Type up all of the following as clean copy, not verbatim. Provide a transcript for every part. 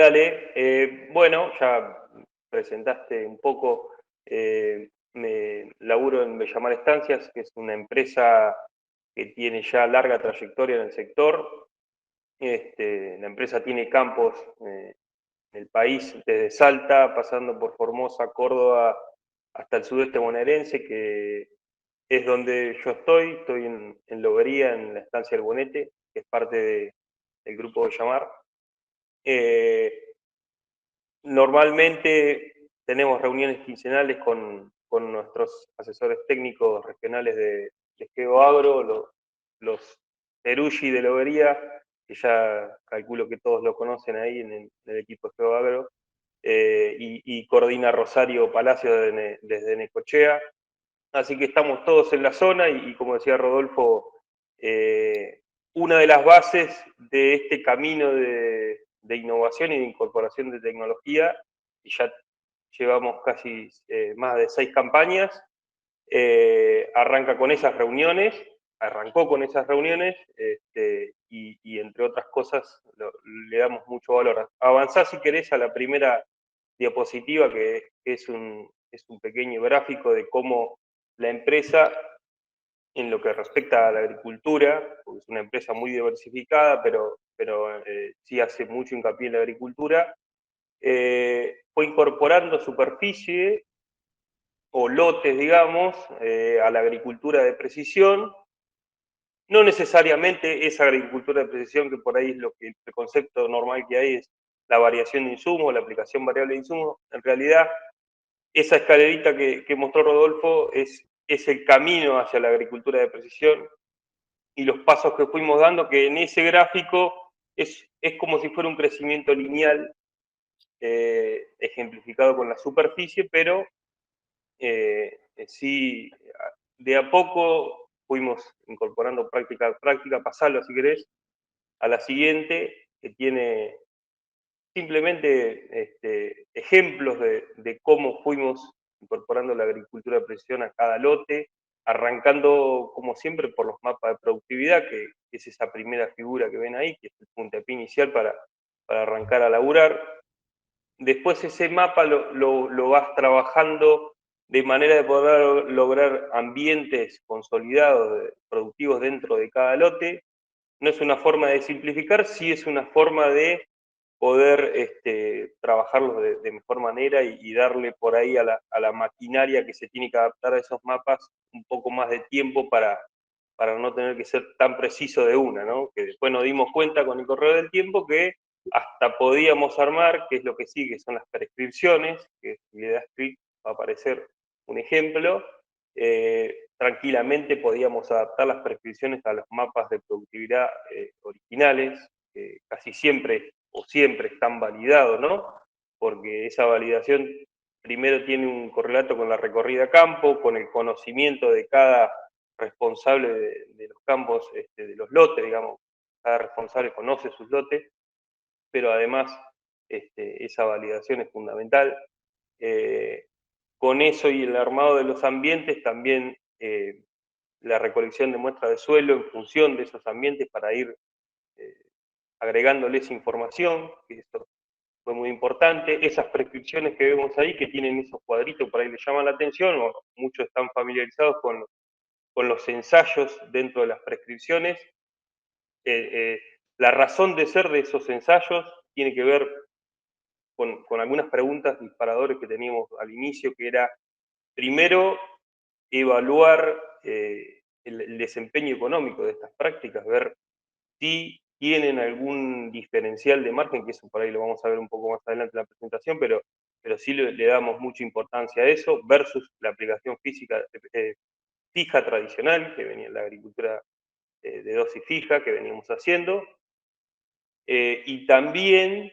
Dale, bueno, ya presentaste un poco, me laburo en Bellamar Estancias, que es una empresa que tiene ya larga trayectoria en el sector. La empresa tiene campos en el país, desde Salta, pasando por Formosa, Córdoba, hasta el sudeste bonaerense, que es donde yo estoy en Lobería, en la estancia del Bonete, que es parte del grupo Bellamar. Normalmente tenemos reuniones quincenales con nuestros asesores técnicos regionales de GeoAgro, los Teruggi de Lobería, que ya calculo que todos lo conocen ahí en el equipo de GeoAgro, y coordina Rosario Palacio desde Necochea. Así que estamos todos en la zona y como decía Rodolfo, una de las bases de este camino de innovación y de incorporación de tecnología, y ya llevamos casi más de 6 campañas, arrancó con esas reuniones, y entre otras cosas le damos mucho valor. Avanzá si querés a la primera diapositiva, que es un pequeño gráfico de cómo la empresa, en lo que respecta a la agricultura, porque es una empresa muy diversificada, pero sí hace mucho hincapié en la agricultura, fue incorporando superficie o lotes, digamos, a la agricultura de precisión. No necesariamente esa agricultura de precisión, que por ahí es el concepto normal que hay, es la variación de insumos, la aplicación variable de insumos. En realidad, esa escalerita que mostró Rodolfo es el camino hacia la agricultura de precisión y los pasos que fuimos dando, que en ese gráfico es como si fuera un crecimiento lineal, ejemplificado con la superficie, pero sí, de a poco fuimos incorporando práctica a práctica. Pasarlo, si querés, a la siguiente, que tiene simplemente ejemplos de cómo fuimos incorporando la agricultura de precisión a cada lote, arrancando, como siempre, por los mapas de productividad, que es esa primera figura que ven ahí, que es el puntapié inicial para arrancar a laburar. Después ese mapa lo vas trabajando de manera de poder lograr ambientes consolidados, productivos dentro de cada lote. No es una forma de simplificar, sí es una forma de poder trabajarlos de mejor manera y darle por ahí a la maquinaria que se tiene que adaptar a esos mapas un poco más de tiempo para no tener que ser tan preciso de una, ¿no? Que después nos dimos cuenta con el correr del tiempo que hasta podíamos armar, que es lo que sigue, son las prescripciones, que si le das clic va a aparecer un ejemplo. Tranquilamente podíamos adaptar las prescripciones a los mapas de productividad originales, que casi siempre o siempre están validados, ¿no? Porque esa validación primero tiene un correlato con la recorrida a campo, con el conocimiento de cada responsable de los campos, de los lotes, digamos. Cada responsable conoce sus lotes, pero además esa validación es fundamental. Con eso y el armado de los ambientes, también la recolección de muestras de suelo en función de esos ambientes para ir eh, agregándoles información, que esto fue muy importante. Esas prescripciones que vemos ahí, que tienen esos cuadritos, por ahí les llaman la atención, o muchos están familiarizados con los ensayos dentro de las prescripciones. La razón de ser de esos ensayos tiene que ver con algunas preguntas disparadores que teníamos al inicio, que era, primero, evaluar el desempeño económico de estas prácticas, ver si tienen algún diferencial de margen, que eso por ahí lo vamos a ver un poco más adelante en la presentación, pero sí le damos mucha importancia a eso, versus la aplicación física fija tradicional, que venía en la agricultura de dosis fija, que veníamos haciendo, y también,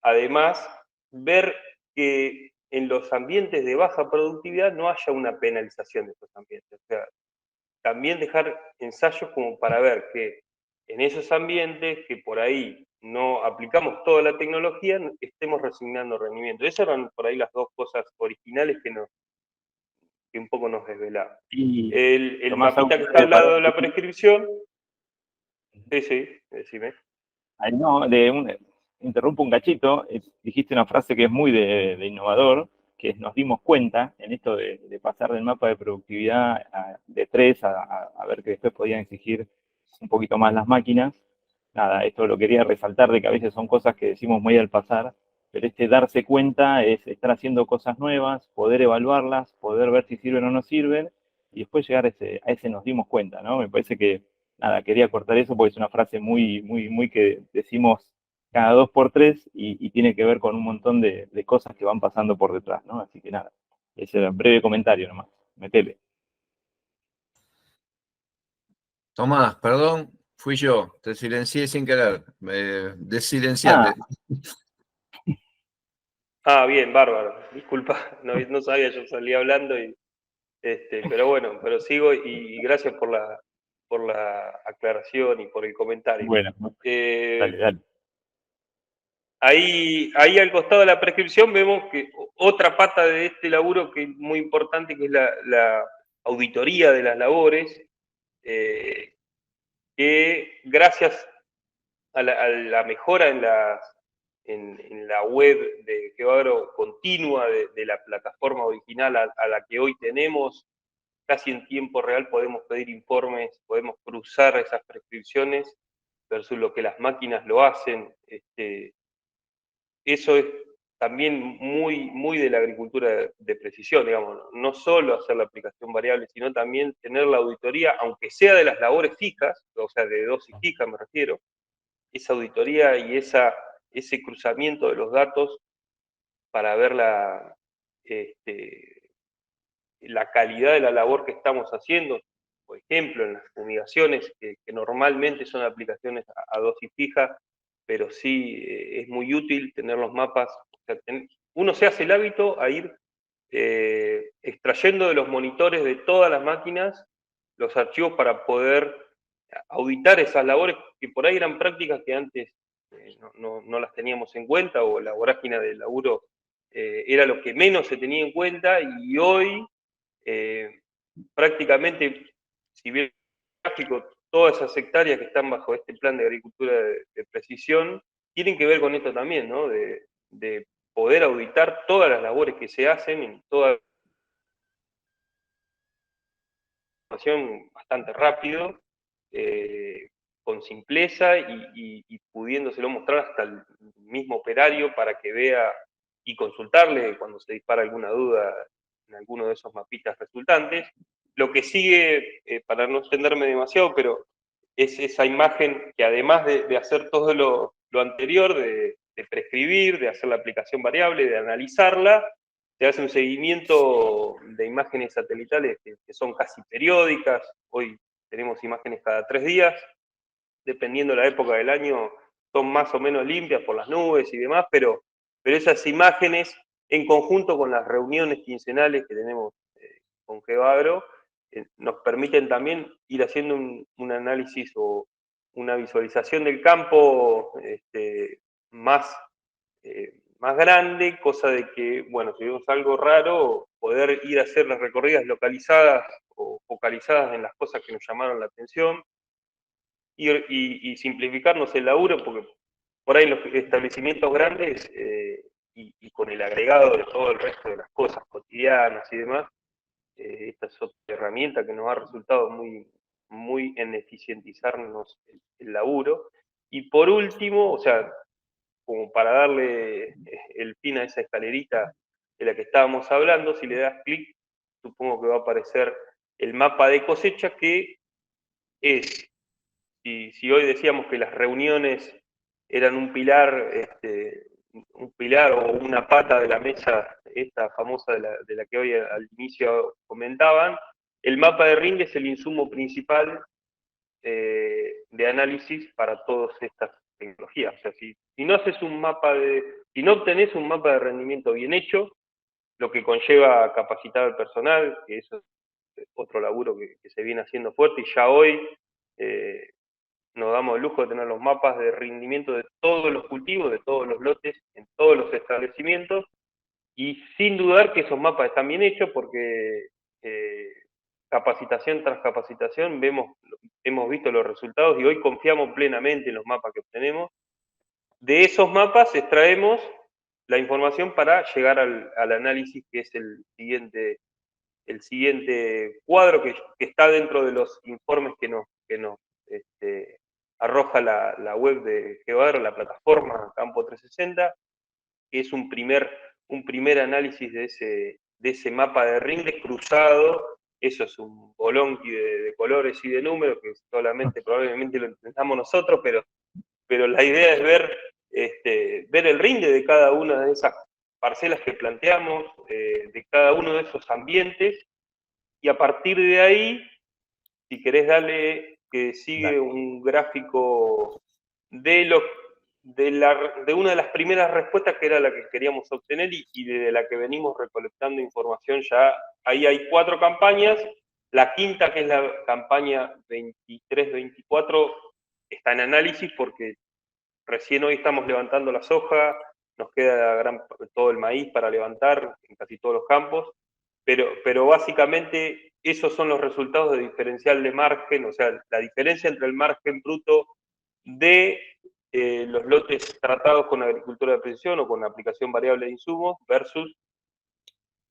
además, ver que en los ambientes de baja productividad no haya una penalización de esos ambientes. O sea, también dejar ensayos como para ver que en esos ambientes que por ahí no aplicamos toda la tecnología, estemos resignando rendimiento. Esas eran por ahí las dos cosas originales que un poco nos desvelaban. Y El Tomás, hago mapita un que está breve al lado de la paréntesis. prescripción, sí, decime. Ahí no, interrumpo un cachito, dijiste una frase que es muy de innovador, que es, nos dimos cuenta en esto de pasar del mapa de productividad de 3 a ver que después podían exigir un poquito más las máquinas. Nada, esto lo quería resaltar de que a veces son cosas que decimos muy al pasar, pero este darse cuenta es estar haciendo cosas nuevas, poder evaluarlas, poder ver si sirven o no sirven, y después llegar a ese nos dimos cuenta, ¿no? Me parece que, nada, quería cortar eso porque es una frase muy que decimos cada 2 por 3 y tiene que ver con un montón de cosas que van pasando por detrás, ¿no? Así que nada, ese era un breve comentario nomás, metele. Tomás, perdón, fui yo, te silencié sin querer, desilenciate. Bien, bárbaro. Disculpa, no sabía, yo salí hablando pero bueno, pero sigo y gracias por la aclaración y por el comentario. Bueno, Eh, dale. ahí al costado de la prescripción vemos que otra pata de este laburo que es muy importante, que es la auditoría de las labores, que gracias a la mejora en la web de GeoAgro continua, de la plataforma original a la que hoy tenemos, casi en tiempo real podemos pedir informes, podemos cruzar esas prescripciones versus lo que las máquinas lo hacen. Eso es también muy de la agricultura de precisión, digamos, no solo hacer la aplicación variable, sino también tener la auditoría, aunque sea de las labores fijas, o sea, de dosis fijas me refiero, esa auditoría y ese cruzamiento de los datos para ver la calidad de la labor que estamos haciendo. Por ejemplo, en las fumigaciones, que normalmente son aplicaciones a dosis fija, pero sí es muy útil tener los mapas. O sea, uno se hace el hábito a ir extrayendo de los monitores de todas las máquinas los archivos para poder auditar esas labores que por ahí eran prácticas que antes no las teníamos en cuenta, o la vorágine del laburo era lo que menos se tenía en cuenta, y hoy prácticamente, si bien gráfico, todas esas hectáreas que están bajo este plan de agricultura de precisión tienen que ver con esto también, ¿no? De poder auditar todas las labores que se hacen en toda información bastante rápido, con simpleza y pudiéndoselo mostrar hasta el mismo operario para que vea y consultarle cuando se dispara alguna duda en alguno de esos mapitas resultantes. Lo que sigue, para no extenderme demasiado, pero es esa imagen que además de hacer todo lo anterior, de prescribir, de hacer la aplicación variable, de analizarla, se hace un seguimiento de imágenes satelitales que son casi periódicas. Hoy tenemos imágenes cada 3 días, dependiendo de la época del año, son más o menos limpias por las nubes y demás, pero esas imágenes, en conjunto con las reuniones quincenales que tenemos con GeoAgro, nos permiten también ir haciendo un análisis o una visualización del campo más, más grande, cosa de que, bueno, si vemos algo raro, poder ir a hacer las recorridas localizadas o focalizadas en las cosas que nos llamaron la atención, y simplificarnos el laburo, porque por ahí en los establecimientos grandes y con el agregado de todo el resto de las cosas cotidianas y demás, esta es otra herramienta que nos ha resultado muy en eficientizarnos el laburo. Y por último, o sea, como para darle el fin a esa escalerita de la que estábamos hablando, si le das clic, supongo que va a aparecer el mapa de cosecha, que es, si hoy decíamos que las reuniones eran un pilar o una pata de la mesa, esta famosa de la que hoy al inicio comentaban, el mapa de RING es el insumo principal de análisis para todas estas tecnologías. O sea, si no haces si no obtenés un mapa de rendimiento bien hecho, lo que conlleva capacitar al personal, que eso es otro laburo que se viene haciendo fuerte, y ya hoy eh, nos damos el lujo de tener los mapas de rendimiento de todos los cultivos, de todos los lotes, en todos los establecimientos, y sin dudar que esos mapas están bien hechos, porque capacitación tras capacitación hemos visto los resultados y hoy confiamos plenamente en los mapas que obtenemos, De esos mapas extraemos la información para llegar al análisis, que es el siguiente cuadro que está dentro de los informes que nos arroja la web de GeoAgro, la plataforma Campo 360, que es un primer análisis de ese mapa de rinde cruzado. Eso es un bolonqui de colores y de números que solamente probablemente lo entendamos nosotros, pero la idea es ver el rinde de cada una de esas parcelas que planteamos, de cada uno de esos ambientes, y a partir de ahí, si querés darle que sigue un gráfico de una de las primeras respuestas, que era la que queríamos obtener y de la que venimos recolectando información ya. Ahí hay 4 campañas. La quinta, que es la campaña 23-24, está en análisis porque recién hoy estamos levantando la soja, nos queda todo el maíz para levantar en casi todos los campos, pero básicamente esos son los resultados de diferencial de margen, o sea, la diferencia entre el margen bruto de los lotes tratados con agricultura de precisión o con aplicación variable de insumos versus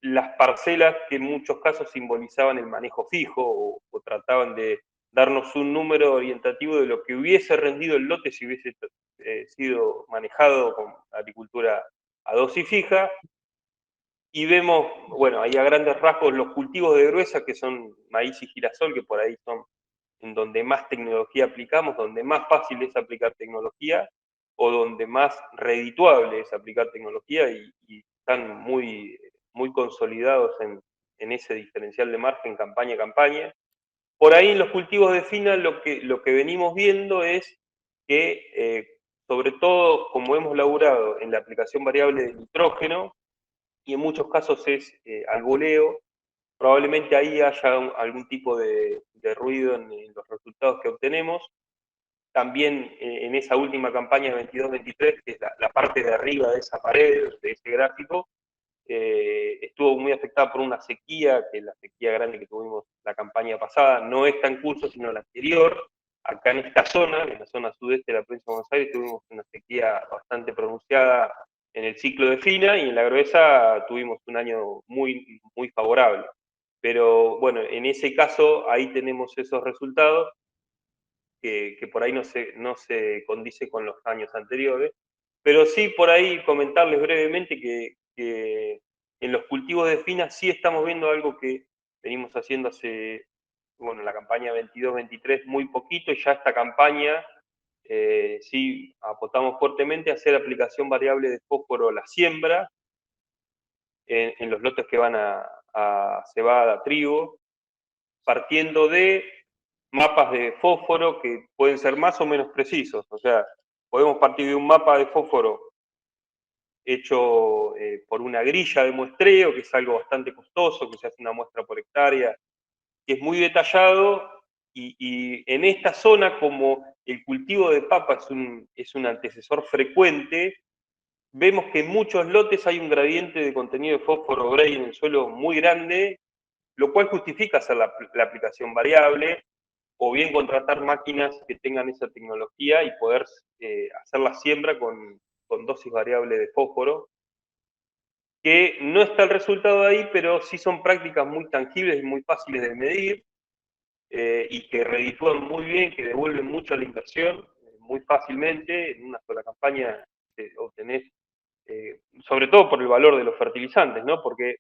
las parcelas que en muchos casos simbolizaban el manejo fijo o trataban de darnos un número orientativo de lo que hubiese rendido el lote si hubiese sido manejado con agricultura a dosis fija. Y vemos, bueno, ahí a grandes rasgos los cultivos de gruesa, que son maíz y girasol, que por ahí son en donde más tecnología aplicamos, donde más fácil es aplicar tecnología, o donde más redituable es aplicar tecnología, y están muy consolidados en ese diferencial de margen campaña a campaña. Por ahí en los cultivos de fina lo que venimos viendo es que, sobre todo como hemos laburado en la aplicación variable de nitrógeno, y en muchos casos es al voleo, probablemente ahí haya algún tipo de ruido en los resultados que obtenemos. También en esa última campaña 22-23, que es la parte de arriba de esa pared, de ese gráfico, estuvo muy afectada por una sequía, que la sequía grande que tuvimos la campaña pasada no está en curso, sino la anterior. Acá en esta zona, en la zona sudeste de la provincia de Buenos Aires, tuvimos una sequía bastante pronunciada en el ciclo de fina, y en la gruesa tuvimos un año muy, muy favorable. Pero bueno, en ese caso, ahí tenemos esos resultados que por ahí no se condice con los años anteriores. Pero sí, por ahí comentarles brevemente que en los cultivos de fina sí estamos viendo algo que venimos haciendo hace, bueno, la campaña 22-23 muy poquito, y ya esta campaña sí apostamos fuertemente a hacer aplicación variable de fósforo a la siembra en los lotes que van a cebada, trigo, partiendo de mapas de fósforo que pueden ser más o menos precisos. O sea, podemos partir de un mapa de fósforo hecho por una grilla de muestreo, que es algo bastante costoso, que se hace una muestra por hectárea, que es muy detallado, y en esta zona, como el cultivo de papa es un antecesor frecuente, vemos que en muchos lotes hay un gradiente de contenido de fósforo gray en el suelo muy grande, lo cual justifica hacer la aplicación variable, o bien contratar máquinas que tengan esa tecnología y poder hacer la siembra con dosis variable de fósforo, que no está el resultado ahí, pero sí son prácticas muy tangibles y muy fáciles de medir, y que reditúan muy bien, que devuelven mucho a la inversión muy fácilmente. En una sola campaña obtenés, sobre todo por el valor de los fertilizantes, ¿no? Porque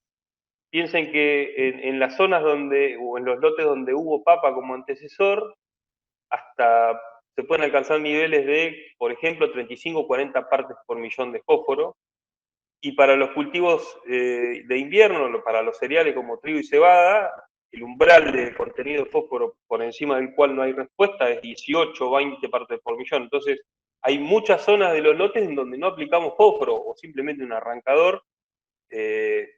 piensen que en las zonas donde, o en los lotes donde hubo papa como antecesor, hasta se pueden alcanzar niveles de, por ejemplo, 35 o 40 partes por millón de fósforo, y para los cultivos de invierno, para los cereales como trigo y cebada, el umbral de contenido de fósforo por encima del cual no hay respuesta es 18 o 20 partes por millón. Entonces, hay muchas zonas de los lotes en donde no aplicamos fósforo o simplemente un arrancador, eh,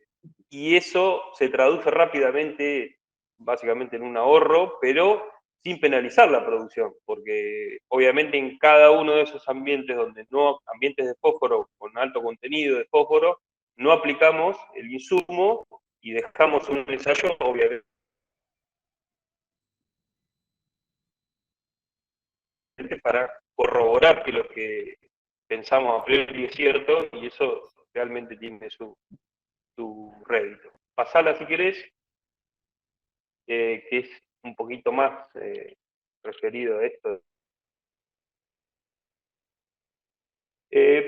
y eso se traduce rápidamente, básicamente en un ahorro, pero sin penalizar la producción, porque obviamente en cada uno de esos ambientes ambientes de fósforo con alto contenido de fósforo, no aplicamos el insumo y dejamos un ensayo, obviamente, para corroborar que lo que pensamos a priori es cierto, y eso realmente tiene su rédito. Pasala si querés, que es un poquito más referido a esto.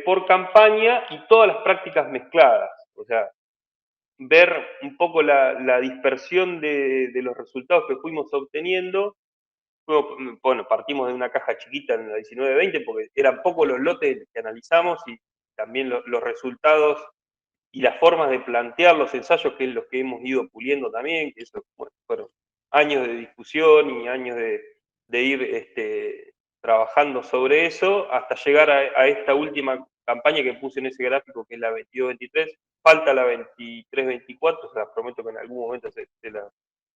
Por campaña y todas las prácticas mezcladas, o sea, ver un poco la dispersión de los resultados que fuimos obteniendo. Bueno, partimos de una caja chiquita en la 19-20 porque eran pocos los lotes que analizamos y también los resultados y las formas de plantear los ensayos, que es lo que hemos ido puliendo también, que eso, bueno, fueron años de discusión y años de ir trabajando sobre eso, hasta llegar a esta última campaña que puse en ese gráfico, que es la 22-23, falta la 23-24, se las prometo que en algún momento se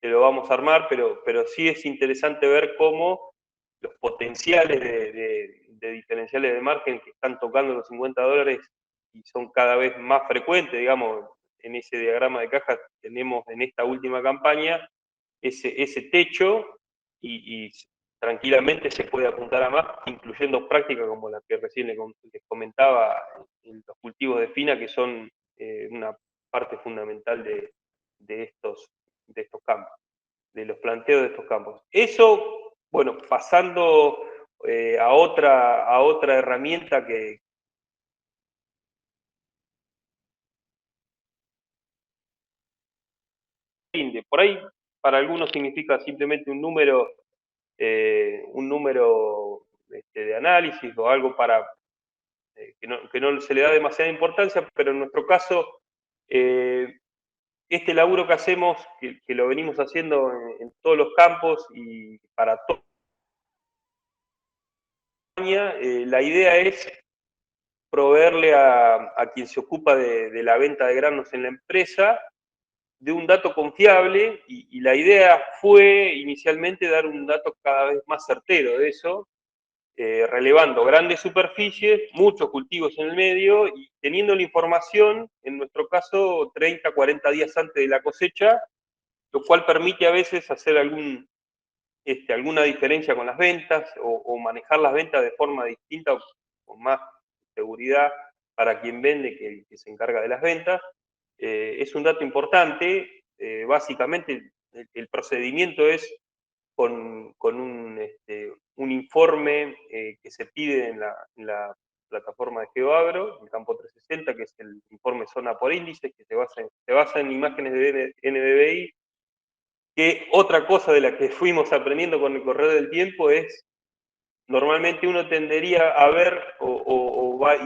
lo vamos a armar, pero sí es interesante ver cómo los potenciales de diferenciales de margen que están tocando los $50 y son cada vez más frecuentes, digamos, en ese diagrama de caja tenemos en esta última campaña ese techo y tranquilamente se puede apuntar a más, incluyendo prácticas como la que recién les comentaba en los cultivos de fina, que son una parte fundamental de estos campos, de los planteos de estos campos. Eso, bueno, pasando a otra herramienta que por ahí para algunos significa simplemente un número de análisis o algo para que no se le da demasiada importancia, pero en nuestro caso, este laburo que hacemos, que lo venimos haciendo en todos los campos y para toda España, la idea es proveerle a quien se ocupa de la venta de granos en la empresa de un dato confiable y la idea fue inicialmente dar un dato cada vez más certero de eso, relevando grandes superficies, muchos cultivos en el medio y teniendo la información, en nuestro caso, 30, 40 días antes de la cosecha, lo cual permite a veces hacer alguna diferencia con las ventas o manejar las ventas de forma distinta o con más seguridad para quien vende que se encarga de las ventas. Es un dato importante. Básicamente, el procedimiento es con un informe que se pide en la plataforma de GeoAgro, el campo 360, que es el informe zona por índice, que se basa en imágenes de NDVI, que otra cosa de la que fuimos aprendiendo con el correr del tiempo es, normalmente uno tendería a ver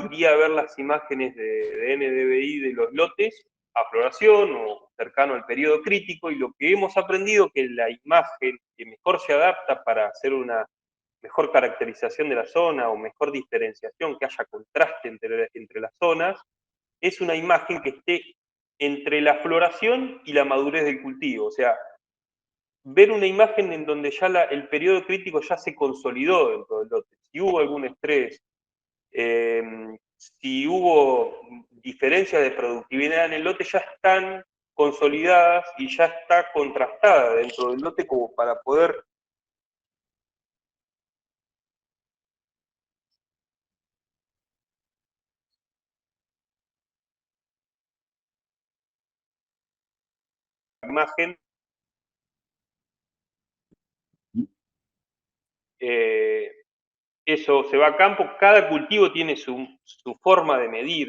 iría a ver las imágenes de NDVI de los lotes a floración o cercano al periodo crítico, y lo que hemos aprendido que la imagen que mejor se adapta para hacer una mejor caracterización de la zona o mejor diferenciación, que haya contraste entre las zonas, es una imagen que esté entre la floración y la madurez del cultivo. O sea, ver una imagen en donde ya el periodo crítico ya se consolidó dentro del lote. Si hubo algún estrés, si hubo diferencias de productividad en el lote, ya están consolidadas y ya está contrastada dentro del lote como para poder imagen. Eso se va a campo, cada cultivo tiene su forma de medir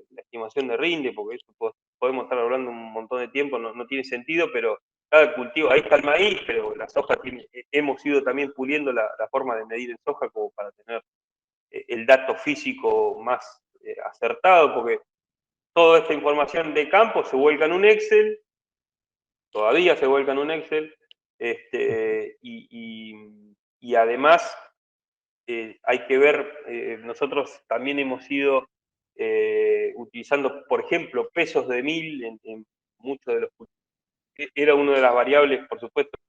la estimación de rinde, porque eso podemos estar hablando un montón de tiempo, no tiene sentido, pero cada cultivo, ahí está el maíz, pero la soja hemos ido también puliendo la forma de medir en soja como para tener el dato físico más acertado, porque toda esta información de campo se vuelca en un Excel, todavía se vuelca en un Excel, y además hay que ver, nosotros también hemos ido utilizando, por ejemplo, pesos de mil en muchos de los cultivos. Era una de las variables, por supuesto,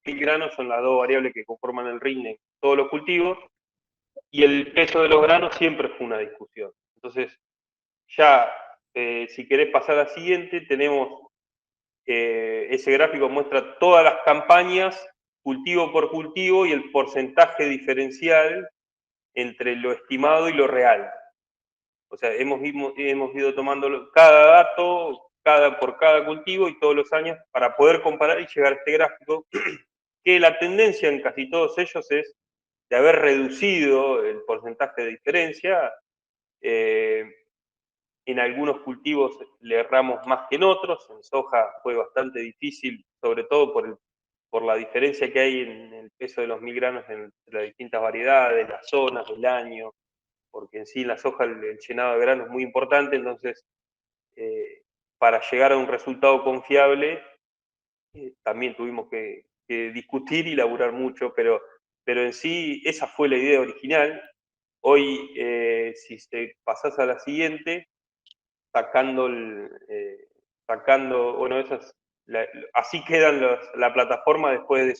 1000 granos son las dos variables que conforman el rinde en todos los cultivos, y el peso de los granos siempre fue una discusión. Entonces, ya, si querés pasar a la siguiente, tenemos ese gráfico muestra todas las campañas, cultivo por cultivo, y el porcentaje diferencial entre lo estimado y lo real. O sea, hemos ido tomando cada dato, por cada cultivo y todos los años para poder comparar y llegar a este gráfico, que la tendencia en casi todos ellos es de haber reducido el porcentaje de diferencia. En algunos cultivos le erramos más que en otros. En soja fue bastante difícil, sobre todo por la diferencia que hay en el peso de los 1000 granos entre las distintas variedades, las zonas, el año, porque en sí la soja el llenado de grano es muy importante, entonces para llegar a un resultado confiable también tuvimos que discutir y laburar mucho, pero en sí esa fue la idea original. Hoy, si te pasás a la siguiente, sacando, bueno, así quedan la plataforma después de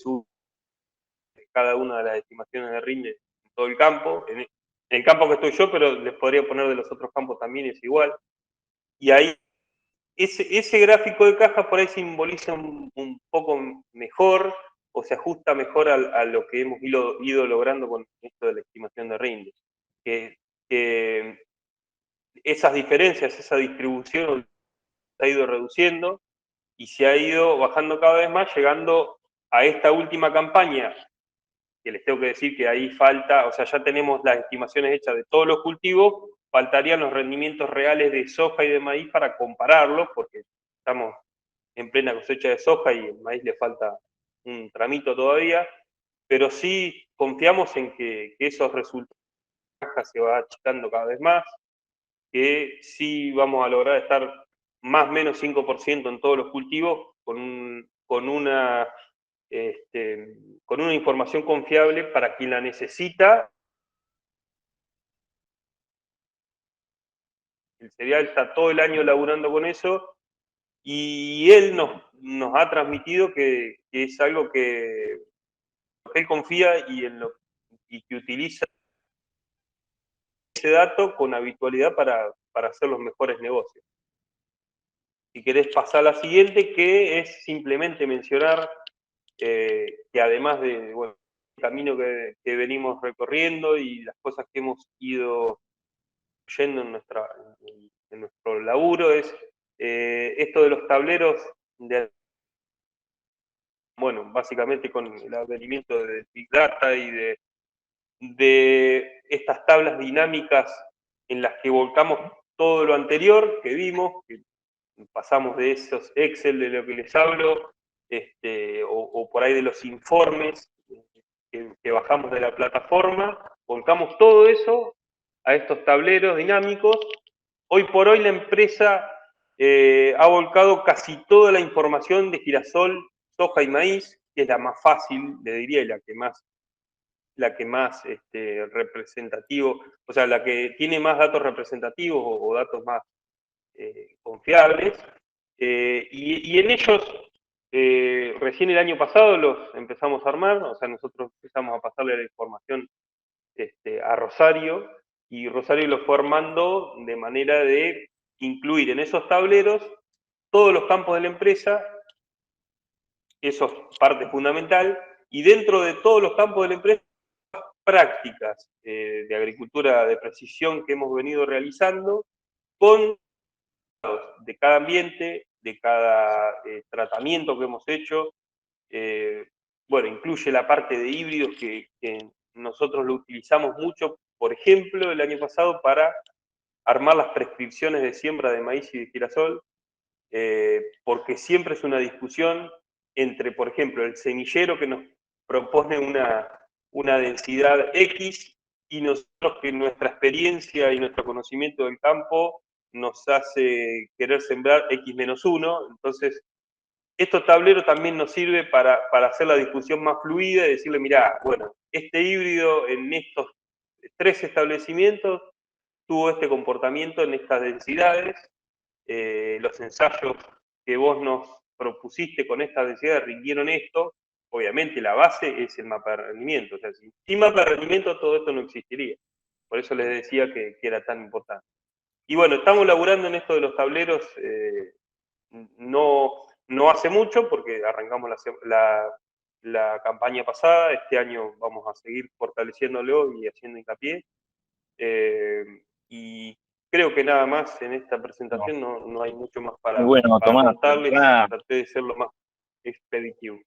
cada una de las estimaciones de rinde en todo el campo. En el campo que estoy yo, pero les podría poner de los otros campos también, es igual. Y ahí, ese gráfico de caja por ahí simboliza un poco mejor, o se ajusta mejor a lo que hemos ido logrando con esto de la estimación de rinde. Que esas diferencias, esa distribución se ha ido reduciendo y se ha ido bajando cada vez más, llegando a esta última campaña, que les tengo que decir que ahí falta, o sea, ya tenemos las estimaciones hechas de todos los cultivos, faltarían los rendimientos reales de soja y de maíz para compararlos, porque estamos en plena cosecha de soja y el maíz le falta un tramito todavía, pero sí confiamos en que esos resultados se va achicando cada vez más, que sí vamos a lograr estar más o menos 5% en todos los cultivos con una información confiable para quien la necesita. El cereal está todo el año laburando con eso y él nos ha transmitido que es algo que él confía y que utiliza ese dato con habitualidad para hacer los mejores negocios. Si querés pasar a la siguiente, que es simplemente mencionar que además de el camino que venimos recorriendo y las cosas que hemos ido yendo en nuestro laburo, es esto de los tableros, básicamente con el advenimiento de Big Data y de estas tablas dinámicas en las que volcamos todo lo anterior que vimos, que pasamos de esos Excel de lo que les hablo, o por ahí de los informes que bajamos de la plataforma, volcamos todo eso a estos tableros dinámicos. Hoy por hoy la empresa ha volcado casi toda la información de girasol, soja y maíz, que es la más fácil, le diría, y la que más representativo, o sea, la que tiene más datos representativos o datos más confiables, y en ellos recién el año pasado los empezamos a armar, o sea, nosotros empezamos a pasarle la información a Rosario, y Rosario lo fue armando de manera de incluir en esos tableros todos los campos de la empresa, eso es parte fundamental, y dentro de todos los campos de la empresa, prácticas de agricultura de precisión que hemos venido realizando con de cada ambiente, de cada tratamiento que hemos hecho. Incluye la parte de híbridos que nosotros lo utilizamos mucho, por ejemplo, el año pasado para armar las prescripciones de siembra de maíz y de girasol, porque siempre es una discusión entre, por ejemplo, el semillero que nos propone una densidad X y nosotros que nuestra experiencia y nuestro conocimiento del campo nos hace querer sembrar X-1, entonces estos tableros también nos sirve para hacer la discusión más fluida y decirle, mirá, bueno, este híbrido en estos 3 establecimientos tuvo este comportamiento en estas densidades, los ensayos que vos nos propusiste con estas densidades rindieron esto, obviamente la base es el mapa de rendimiento, o sea, sin mapa de rendimiento todo esto no existiría, por eso les decía que era tan importante. Y bueno, estamos laburando en esto de los tableros, no hace mucho, porque arrancamos la campaña pasada. Este año vamos a seguir fortaleciéndolo y haciendo hincapié. Y creo que nada más en esta presentación no hay mucho más para Muy bueno, Tomás. contarles. Traté de ser lo más expeditivo.